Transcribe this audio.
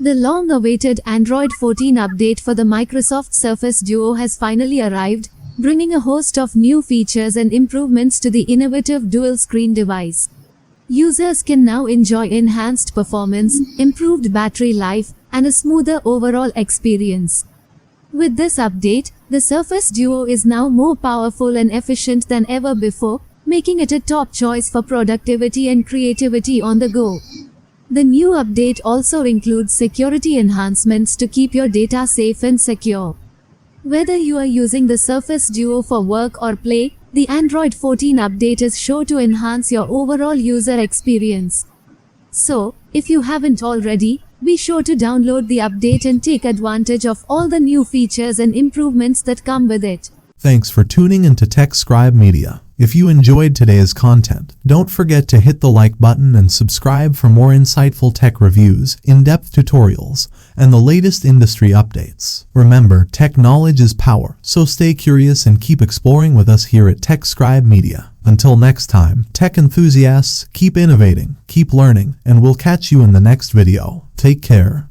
The long-awaited Android 14 update for the Microsoft Surface Duo has finally arrived, bringing a host of new features and improvements to the innovative dual-screen device. Users can now enjoy enhanced performance, improved battery life, and a smoother overall experience. With this update, the Surface Duo is now more powerful and efficient than ever before, making it a top choice for productivity and creativity on the go. The new update also includes security enhancements to keep your data safe and secure. Whether you are using the Surface Duo for work or play, the Android 14 update is sure to enhance your overall user experience. So, if you haven't already, be sure to download the update and take advantage of all the new features and improvements that come with it. Thanks for tuning into TechScribe Media. If you enjoyed today's content, don't forget to hit the like button and subscribe for more insightful tech reviews, in-depth tutorials, and the latest industry updates. Remember, tech knowledge is power, so stay curious and keep exploring with us here at TechScribe Media. Until next time, tech enthusiasts, keep innovating, keep learning, and we'll catch you in the next video. Take care.